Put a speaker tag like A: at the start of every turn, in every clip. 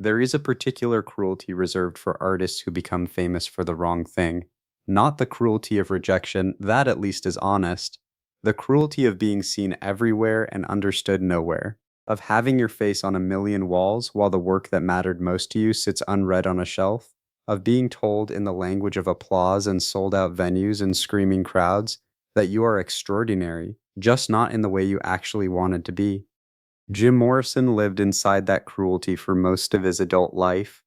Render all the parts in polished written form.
A: There is a particular cruelty reserved for artists who become famous for the wrong thing. Not the cruelty of rejection, that at least is honest. The cruelty of being seen everywhere and understood nowhere. Of having your face on a million walls while the work that mattered most to you sits unread on a shelf. Of being told in the language of applause and sold out venues and screaming crowds that you are extraordinary, just not in the way you actually wanted to be. Jim Morrison lived inside that cruelty for most of his adult life.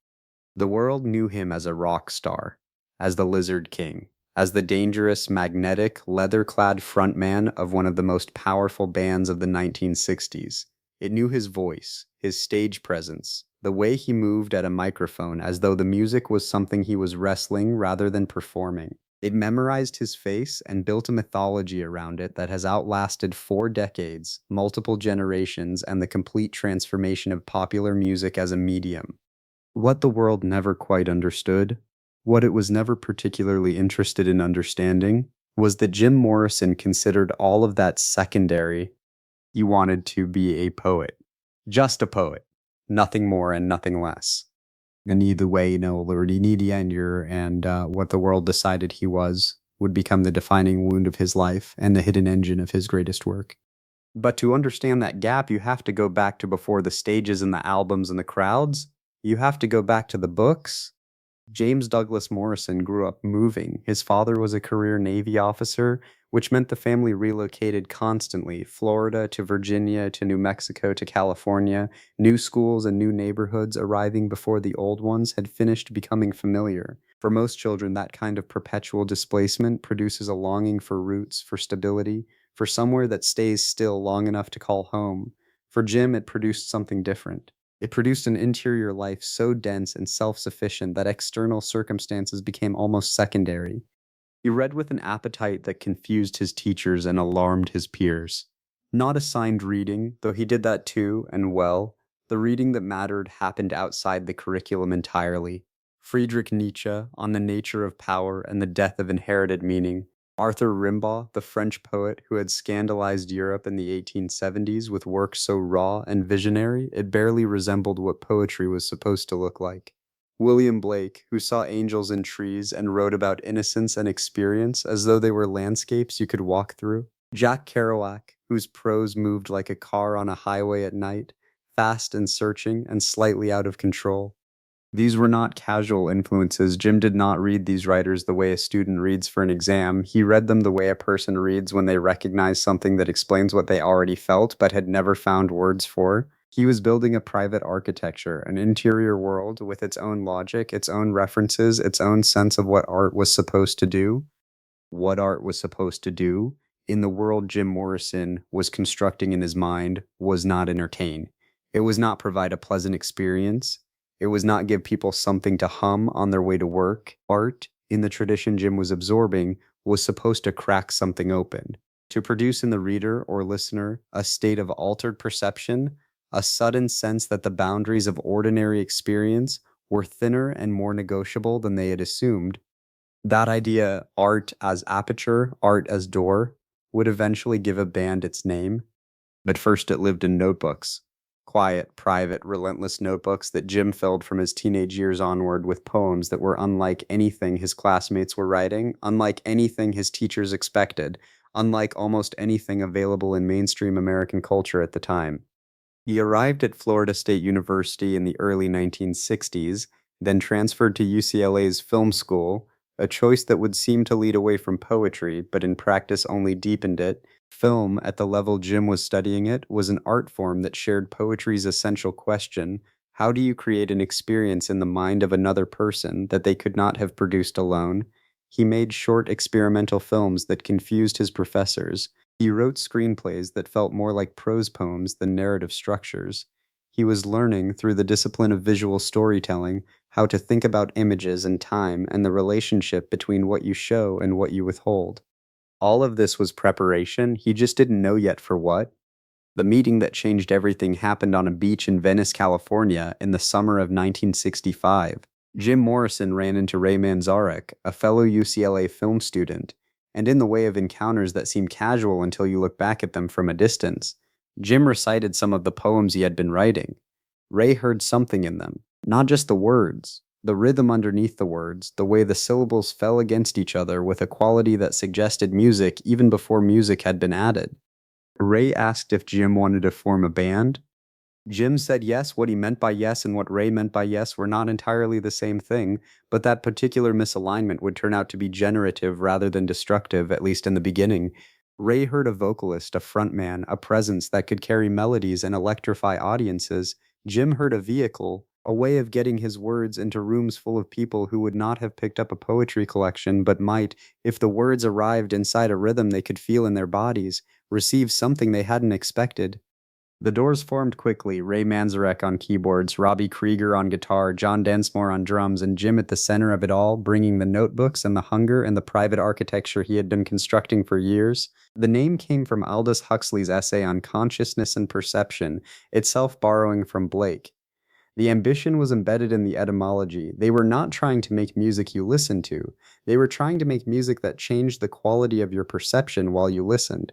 A: The world knew him as a rock star, as the Lizard King, as the dangerous, magnetic, leather-clad frontman of one of the most powerful bands of the 1960s. It knew his voice, his stage presence, the way he moved at a microphone as though the music was something he was wrestling rather than performing. It memorized his face and built a mythology around it that has outlasted 4 decades, multiple generations, and the complete transformation of popular music as a medium. What the world never quite understood, what it was never particularly interested in understanding, was that Jim Morrison considered all of that secondary. He wanted to be a poet. Just a poet. Nothing more and nothing less. And either way, Lord and what the world decided he was would become the defining wound of his life and the hidden engine of his greatest work. But to understand that gap, you have to go back to before the stages and the albums and the crowds. You have to go back to the books. James Douglas Morrison grew up moving. His father was a career Navy officer, which meant the family relocated constantly, Florida to Virginia to New Mexico to California, new schools and new neighborhoods arriving before the old ones had finished becoming familiar. For most children, that kind of perpetual displacement produces a longing for roots, for stability, for somewhere that stays still long enough to call home. For Jim, it produced something different. It produced an interior life so dense and self-sufficient that external circumstances became almost secondary. He read with an appetite that confused his teachers and alarmed his peers. Not assigned reading, though he did that too, and well. The reading that mattered happened outside the curriculum entirely. Friedrich Nietzsche, on the nature of power and the death of inherited meaning. Arthur Rimbaud, the French poet who had scandalized Europe in the 1870s with work so raw and visionary it barely resembled what poetry was supposed to look like. William Blake, who saw angels in trees and wrote about innocence and experience as though they were landscapes you could walk through. Jack Kerouac, whose prose moved like a car on a highway at night, fast and searching and slightly out of control. These were not casual influences. Jim did not read these writers the way a student reads for an exam. He read them the way a person reads when they recognize something that explains what they already felt but had never found words for. He was building a private architecture, an interior world with its own logic, its own references, its own sense of what art was supposed to do. What art was supposed to do in the world Jim Morrison was constructing in his mind was not entertain. It was not provide a pleasant experience. It was not give people something to hum on their way to work. Art, in the tradition Jim was absorbing, was supposed to crack something open, to produce in the reader or listener a state of altered perception, a sudden sense that the boundaries of ordinary experience were thinner and more negotiable than they had assumed. That idea, art as aperture, art as door, would eventually give a band its name. But first it lived in notebooks. Quiet, private, relentless notebooks that Jim filled from his teenage years onward with poems that were unlike anything his classmates were writing, unlike anything his teachers expected, unlike almost anything available in mainstream American culture at the time. He arrived at Florida State University in the early 1960s, then transferred to UCLA's film school, a choice that would seem to lead away from poetry, but in practice only deepened it. Film, at the level Jim was studying it, was an art form that shared poetry's essential question: how do you create an experience in the mind of another person that they could not have produced alone? He made short experimental films that confused his professors. He wrote screenplays that felt more like prose poems than narrative structures. He was learning, through the discipline of visual storytelling, how to think about images and time and the relationship between what you show and what you withhold. All of this was preparation, he just didn't know yet for what. The meeting that changed everything happened on a beach in Venice, California, in the summer of 1965. Jim Morrison ran into Ray Manzarek, a fellow UCLA film student, and in the way of encounters that seem casual until you look back at them from a distance, Jim recited some of the poems he had been writing. Ray heard something in them, Not just the words, the rhythm underneath the words, the way the syllables fell against each other with a quality that suggested music even before music had been added. Ray asked if Jim wanted to form a band. Jim said yes. What he meant by yes and what Ray meant by yes were not entirely the same thing, but that particular misalignment would turn out to be generative rather than destructive, at least in the beginning. Ray heard a vocalist, a frontman, a presence that could carry melodies and electrify audiences. Jim heard a vehicle, a way of getting his words into rooms full of people who would not have picked up a poetry collection, but might, if the words arrived inside a rhythm they could feel in their bodies, receive something they hadn't expected. The Doors formed quickly, Ray Manzarek on keyboards, Robbie Krieger on guitar, John Densmore on drums, and Jim at the center of it all, bringing the notebooks and the hunger and the private architecture he had been constructing for years. The name came from Aldous Huxley's essay on consciousness and perception, itself borrowing from Blake. The ambition was embedded in the etymology. They were not trying to make music you listened to. They were trying to make music that changed the quality of your perception while you listened.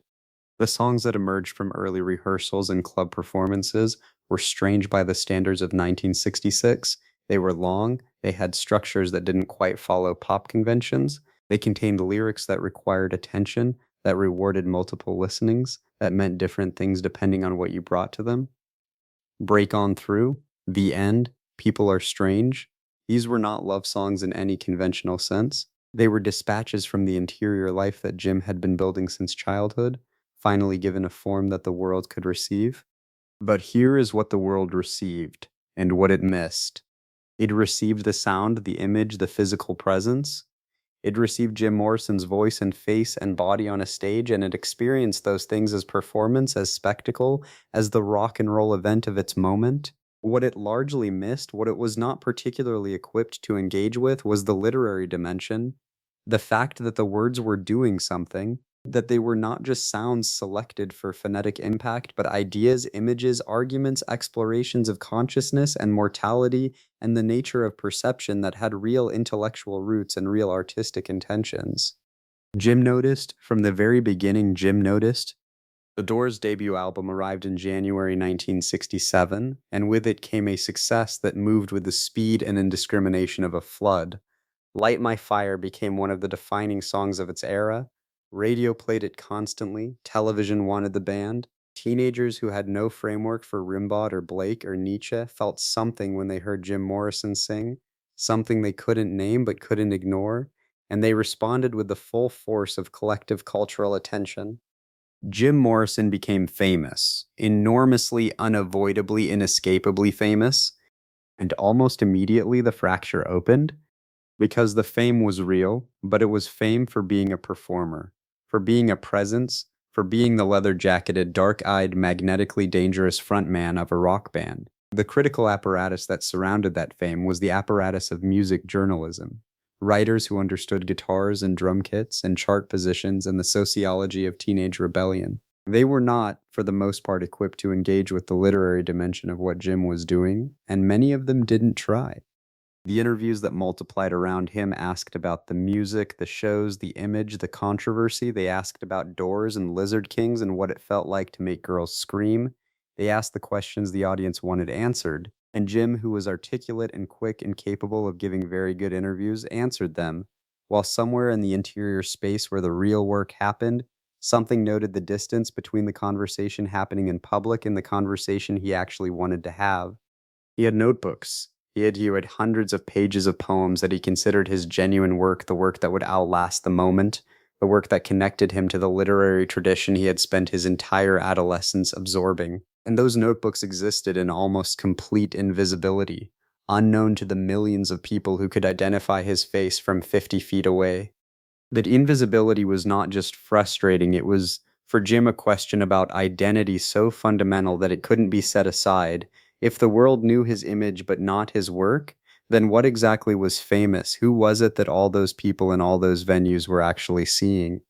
A: The songs that emerged from early rehearsals and club performances were strange by the standards of 1966. They were long, they had structures that didn't quite follow pop conventions, they contained lyrics that required attention, that rewarded multiple listenings, that meant different things depending on what you brought to them. Break On Through, The End, People Are Strange. These were not love songs in any conventional sense. They were dispatches from the interior life that Jim had been building since childhood, finally given a form that the world could receive. But here is what the world received, and what it missed. It received the sound, the image, the physical presence. It received Jim Morrison's voice and face and body on a stage, and it experienced those things as performance, as spectacle, as the rock and roll event of its moment. What it largely missed, what it was not particularly equipped to engage with, was the literary dimension. The fact that the words were doing something, that they were not just sounds selected for phonetic impact, but ideas, images, arguments, explorations of consciousness and mortality and the nature of perception that had real intellectual roots and real artistic intentions. Jim noticed, from the very beginning, Jim noticed. The Doors' debut album arrived in January 1967, and with it came a success that moved with the speed and indiscrimination of a flood. Light My Fire became one of the defining songs of its era. Radio played it constantly. Television wanted the band. Teenagers who had no framework for Rimbaud or Blake or Nietzsche felt something when they heard Jim Morrison sing, something they couldn't name but couldn't ignore, and they responded with the full force of collective cultural attention. Jim Morrison became famous, enormously, unavoidably, inescapably famous, and almost immediately the fracture opened. Because the fame was real, but it was fame for being a performer, for being a presence, for being the leather-jacketed, dark-eyed, magnetically dangerous frontman of a rock band. The critical apparatus that surrounded that fame was the apparatus of music journalism. Writers who understood guitars and drum kits and chart positions and the sociology of teenage rebellion. They were not, for the most part, equipped to engage with the literary dimension of what Jim was doing, and many of them didn't try. The interviews that multiplied around him asked about the music, the shows, the image, the controversy. They asked about Doors and Lizard Kings and what it felt like to make girls scream. They asked the questions the audience wanted answered, and Jim, who was articulate and quick and capable of giving very good interviews, answered them, while somewhere in the interior space where the real work happened, something noted the distance between the conversation happening in public and the conversation he actually wanted to have. He had notebooks. He had hundreds of pages of poems that he considered his genuine work, the work that would outlast the moment, the work that connected him to the literary tradition he had spent his entire adolescence absorbing. And those notebooks existed in almost complete invisibility, unknown to the millions of people who could identify his face from 50 feet away. That invisibility was not just frustrating, it was, for Jim, a question about identity so fundamental that it couldn't be set aside. If the world knew his image but not his work, then what exactly was famous? Who was it that all those people in all those venues were actually seeing?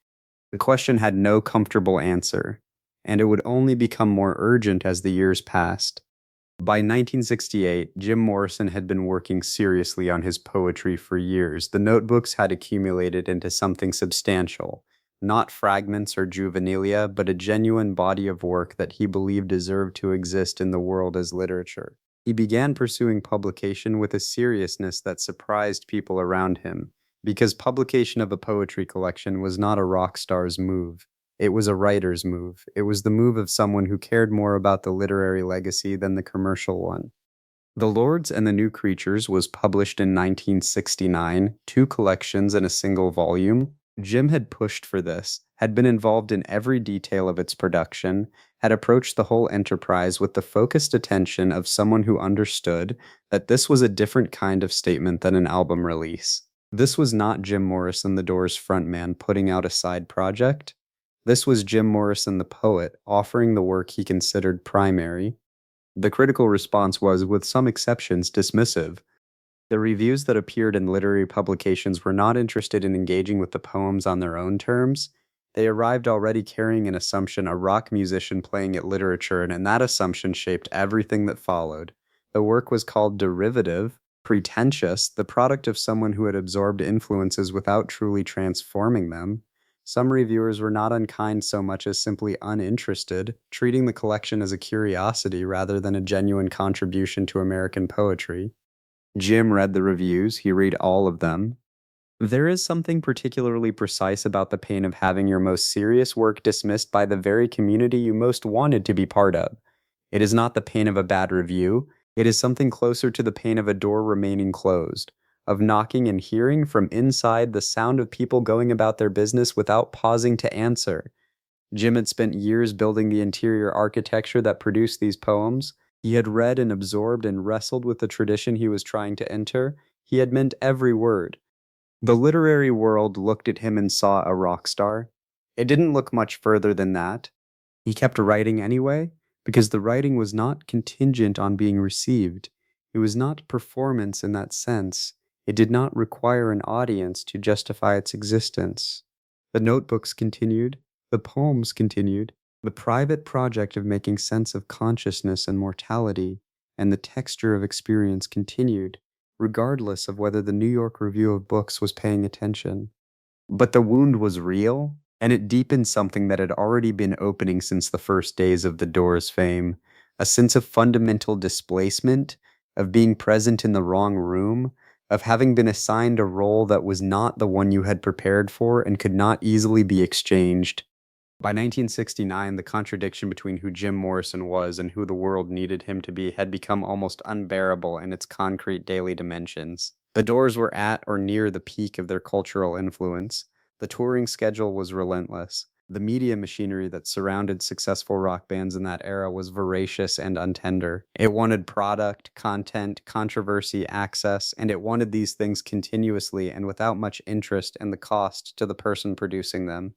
A: The question had no comfortable answer, and it would only become more urgent as the years passed. By 1968, Jim Morrison had been working seriously on his poetry for years. The notebooks had accumulated into something substantial, not fragments or juvenilia, but a genuine body of work that he believed deserved to exist in the world as literature. He began pursuing publication with a seriousness that surprised people around him, because publication of a poetry collection was not a rock star's move. It was a writer's move. It was the move of someone who cared more about the literary legacy than the commercial one. The Lords and the New Creatures was published in 1969, two collections in a single volume. Jim had pushed for this, had been involved in every detail of its production, had approached the whole enterprise with the focused attention of someone who understood that this was a different kind of statement than an album release. This was not Jim Morrison, the Doors frontman, putting out a side project. This was Jim Morrison, the poet, offering the work he considered primary. The critical response was, with some exceptions, dismissive. The reviews that appeared in literary publications were not interested in engaging with the poems on their own terms. They arrived already carrying an assumption, a rock musician playing at literature, and that assumption shaped everything that followed. The work was called derivative, pretentious, the product of someone who had absorbed influences without truly transforming them. Some reviewers were not unkind so much as simply uninterested, treating the collection as a curiosity rather than a genuine contribution to American poetry. Jim read the reviews, he read all of them. There is something particularly precise about the pain of having your most serious work dismissed by the very community you most wanted to be part of. It is not the pain of a bad review, it is something closer to the pain of a door remaining closed, of knocking and hearing from inside the sound of people going about their business without pausing to answer. Jim had spent years building the interior architecture that produced these poems. He had read and absorbed and wrestled with the tradition he was trying to enter. He had meant every word. The literary world looked at him and saw a rock star. It didn't look much further than that. He kept writing anyway, because the writing was not contingent on being received. It was not performance in that sense. It did not require an audience to justify its existence. The notebooks continued. The poems continued. The private project of making sense of consciousness and mortality and the texture of experience continued, regardless of whether the New York Review of Books was paying attention. But the wound was real, and it deepened something that had already been opening since the first days of the Doors' fame, a sense of fundamental displacement, of being present in the wrong room, of having been assigned a role that was not the one you had prepared for and could not easily be exchanged. By 1969, the contradiction between who Jim Morrison was and who the world needed him to be had become almost unbearable in its concrete daily dimensions. The Doors were at or near the peak of their cultural influence. The touring schedule was relentless. The media machinery that surrounded successful rock bands in that era was voracious and untender. It wanted product, content, controversy, access, and it wanted these things continuously and without much interest in the cost to the person producing them.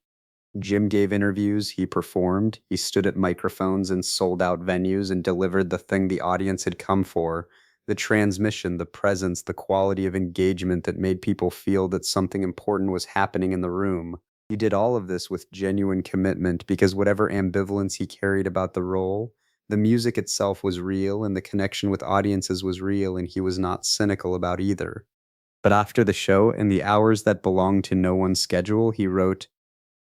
A: Jim gave interviews, he performed, he stood at microphones in sold-out venues and delivered the thing the audience had come for, the transmission, the presence, the quality of engagement that made people feel that something important was happening in the room. He did all of this with genuine commitment because whatever ambivalence he carried about the role, the music itself was real and the connection with audiences was real, and he was not cynical about either. But after the show and the hours that belonged to no one's schedule, he wrote,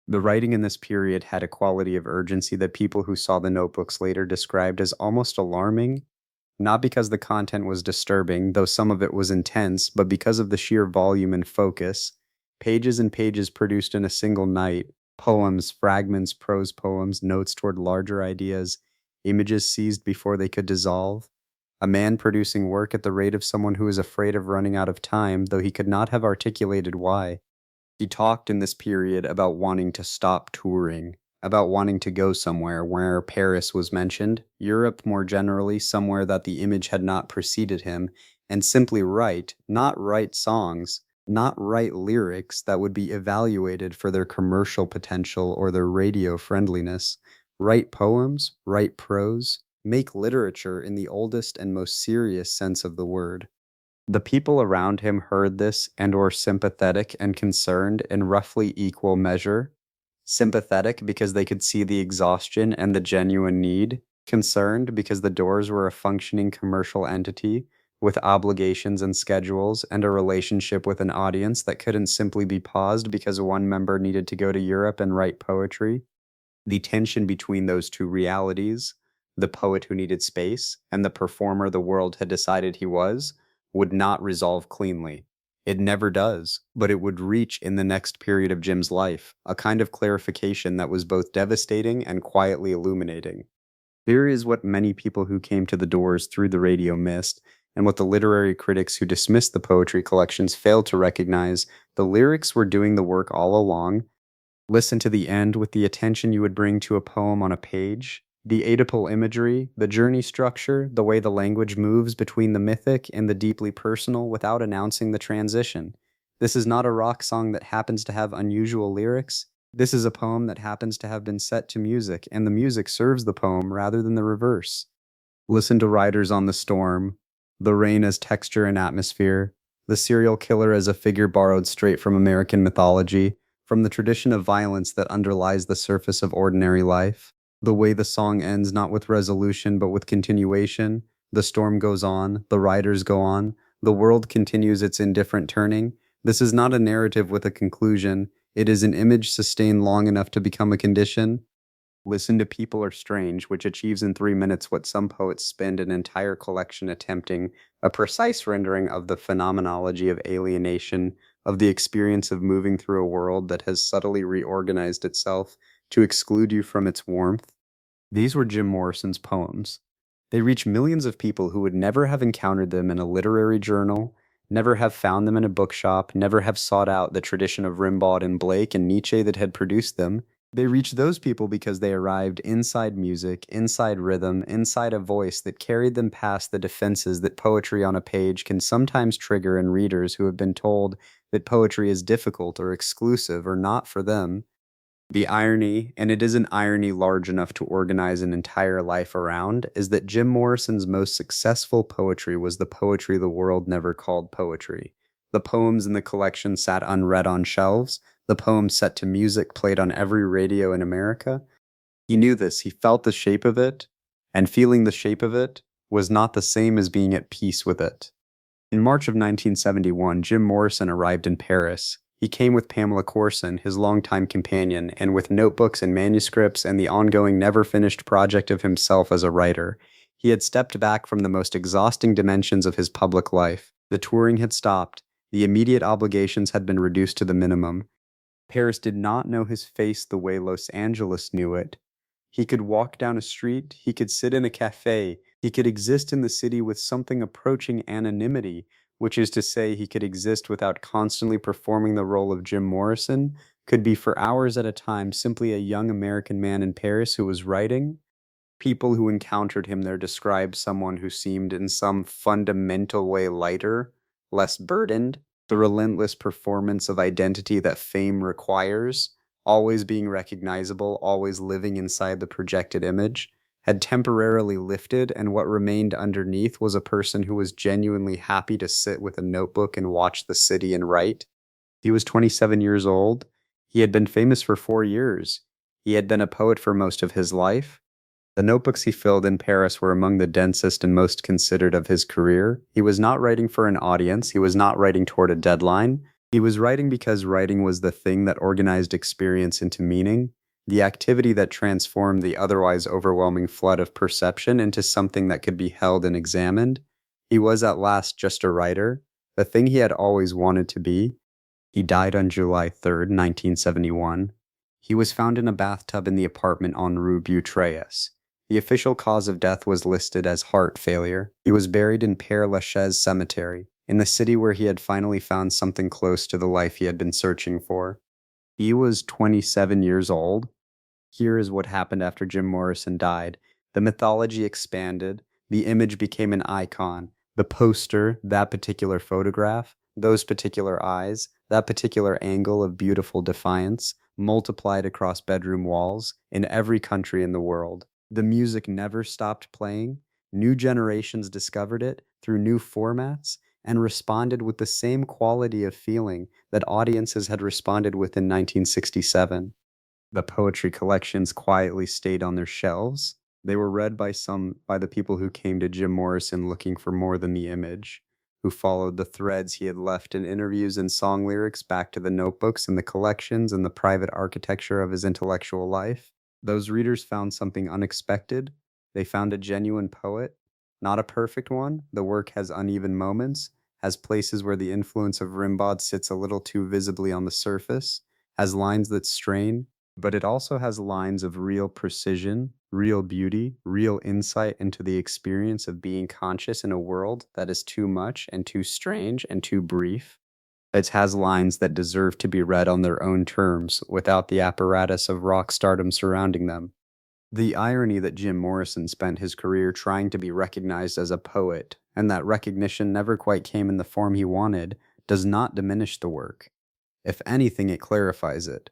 A: "The writing in this period had a quality of urgency that people who saw the notebooks later described as almost alarming, not because the content was disturbing, though some of it was intense, but because of the sheer volume and focus. Pages and pages produced in a single night, poems, fragments, prose poems, notes toward larger ideas, images seized before they could dissolve. A man producing work at the rate of someone who is afraid of running out of time, though he could not have articulated why." He talked in this period about wanting to stop touring, about wanting to go somewhere where Paris was mentioned, Europe more generally, somewhere that the image had not preceded him, and simply write, not write songs, not write lyrics that would be evaluated for their commercial potential or their radio friendliness. Write poems, write prose, make literature in the oldest and most serious sense of the word. The people around him heard this and were sympathetic and concerned in roughly equal measure. Sympathetic because they could see the exhaustion and the genuine need. Concerned because the Doors were a functioning commercial entity with obligations and schedules and a relationship with an audience that couldn't simply be paused because one member needed to go to Europe and write poetry. The tension between those two realities, the poet who needed space, and the performer the world had decided he was, would not resolve cleanly. It never does, but it would reach in the next period of Jim's life a kind of clarification that was both devastating and quietly illuminating. Here is what many people who came to the doors through the radio missed, and what the literary critics who dismissed the poetry collections failed to recognize. The lyrics were doing the work all along. Listen to the end with the attention you would bring to a poem on a page. The Oedipal imagery, the journey structure, the way the language moves between the mythic and the deeply personal without announcing the transition. This is not a rock song that happens to have unusual lyrics. This is a poem that happens to have been set to music, and the music serves the poem rather than the reverse. Listen to Riders on the Storm, the rain as texture and atmosphere, the serial killer as a figure borrowed straight from American mythology, from the tradition of violence that underlies the surface of ordinary life. The way the song ends not with resolution but with continuation. The storm goes on, the riders go on, the world continues its indifferent turning. This is not a narrative with a conclusion, it is an image sustained long enough to become a condition. Listen to People Are Strange, which achieves in 3 minutes what some poets spend an entire collection attempting, a precise rendering of the phenomenology of alienation, of the experience of moving through a world that has subtly reorganized itself to exclude you from its warmth. These were Jim Morrison's poems. They reach millions of people who would never have encountered them in a literary journal, never have found them in a bookshop, never have sought out the tradition of Rimbaud and Blake and Nietzsche that had produced them. They reached those people because they arrived inside music, inside rhythm, inside a voice that carried them past the defenses that poetry on a page can sometimes trigger in readers who have been told that poetry is difficult or exclusive or not for them. The irony, and it is an irony large enough to organize an entire life around, is that Jim Morrison's most successful poetry was the poetry the world never called poetry. The poems in the collection sat unread on shelves, the poems set to music played on every radio in America. He knew this, he felt the shape of it, and feeling the shape of it was not the same as being at peace with it. In March of 1971, Jim Morrison arrived in Paris. He came with Pamela Corson, his longtime companion, and with notebooks and manuscripts and the ongoing never-finished project of himself as a writer. He had stepped back from the most exhausting dimensions of his public life. The touring had stopped. The immediate obligations had been reduced to the minimum. Paris did not know his face the way Los Angeles knew it. He could walk down a street, he could sit in a cafe, he could exist in the city with something approaching anonymity, which is to say he could exist without constantly performing the role of Jim Morrison, could be for hours at a time simply a young American man in Paris who was writing. People who encountered him there described someone who seemed in some fundamental way lighter, less burdened, the relentless performance of identity that fame requires, always being recognizable, always living inside the projected image, had temporarily lifted, and what remained underneath was a person who was genuinely happy to sit with a notebook and watch the city and write. He was 27 years old. He had been famous for 4 years. He had been a poet for most of his life. The notebooks he filled in Paris were among the densest and most considered of his career. He was not writing for an audience. He was not writing toward a deadline. He was writing because writing was the thing that organized experience into meaning, the activity that transformed the otherwise overwhelming flood of perception into something that could be held and examined. He was at last just a writer, the thing he had always wanted to be. He died on July 3rd, 1971. He was found in a bathtub in the apartment on Rue Beautreilles. The official cause of death was listed as heart failure. He was buried in Père Lachaise Cemetery, in the city where he had finally found something close to the life he had been searching for. He was 27 years old. Here is what happened after Jim Morrison died. The mythology expanded. The image became an icon. The poster, that particular photograph, those particular eyes, that particular angle of beautiful defiance, multiplied across bedroom walls in every country in the world. The music never stopped playing. New generations discovered it through new formats and responded with the same quality of feeling that audiences had responded with in 1967. The poetry collections quietly stayed on their shelves. They were read by the people who came to Jim Morrison looking for more than the image, who followed the threads he had left in interviews and song lyrics back to the notebooks and the collections and the private architecture of his intellectual life. Those readers found something unexpected, They found a genuine poet, not a perfect one. The work has uneven moments, has places where the influence of Rimbaud sits a little too visibly on the surface, has lines that strain, but it also has lines of real precision, real beauty, real insight into the experience of being conscious in a world that is too much and too strange and too brief. It has lines that deserve to be read on their own terms without the apparatus of rock stardom surrounding them. The irony that Jim Morrison spent his career trying to be recognized as a poet, and that recognition never quite came in the form he wanted, does not diminish the work. If anything, it clarifies it.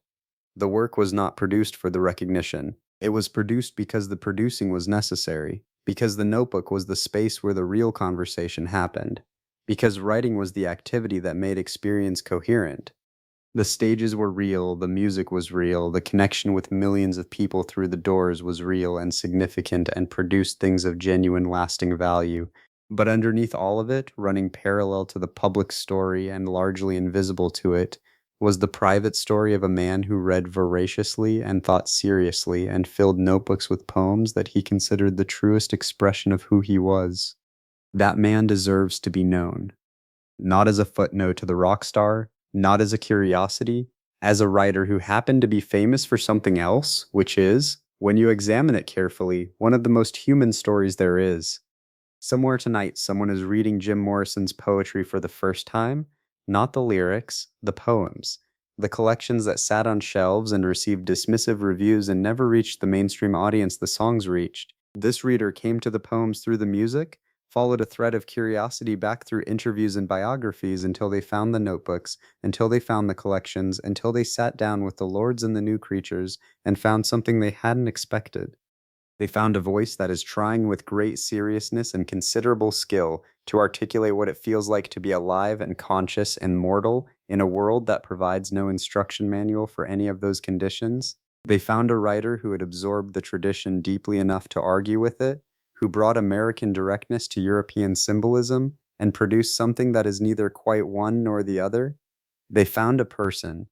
A: The work was not produced for the recognition. It was produced because the producing was necessary, because the notebook was the space where the real conversation happened, because writing was the activity that made experience coherent. The stages were real, the music was real, the connection with millions of people through the doors was real and significant and produced things of genuine lasting value. But underneath all of it, running parallel to the public story and largely invisible to it, was the private story of a man who read voraciously and thought seriously and filled notebooks with poems that he considered the truest expression of who he was. That man deserves to be known, not as a footnote to the rock star, not as a curiosity, as a writer who happened to be famous for something else, which is, when you examine it carefully, one of the most human stories there is. Somewhere tonight, someone is reading Jim Morrison's poetry for the first time, not the lyrics, the poems, the collections that sat on shelves and received dismissive reviews and never reached the mainstream audience the songs reached. This reader came to the poems through the music, followed a thread of curiosity back through interviews and biographies until they found the notebooks, until they found the collections, until they sat down with the lords and the new creatures and found something they hadn't expected. They found a voice that is trying with great seriousness and considerable skill to articulate what it feels like to be alive and conscious and mortal in a world that provides no instruction manual for any of those conditions. They found a writer who had absorbed the tradition deeply enough to argue with it, who brought American directness to European symbolism and produced something that is neither quite one nor the other. They found a person,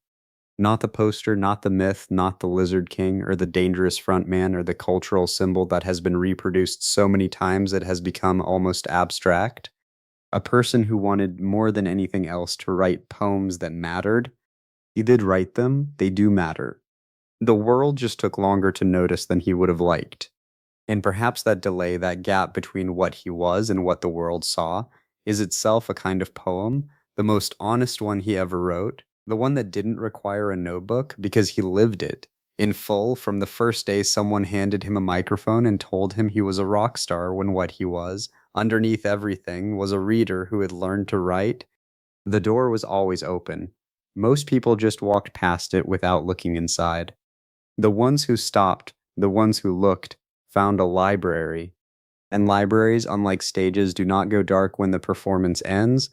A: not the poster, not the myth, not the Lizard King, or the dangerous front man, or the cultural symbol that has been reproduced so many times it has become almost abstract. A person who wanted more than anything else to write poems that mattered. He did write them, they do matter. The world just took longer to notice than he would have liked. And perhaps that delay, that gap between what he was and what the world saw, is itself a kind of poem, the most honest one he ever wrote, the one that didn't require a notebook because he lived it in full from the first day someone handed him a microphone and told him he was a rock star when what he was, underneath everything, was a reader who had learned to write. The door was always open. Most people just walked past it without looking inside. The ones who stopped, the ones who looked, found a library. And libraries, unlike stages, do not go dark when the performance ends.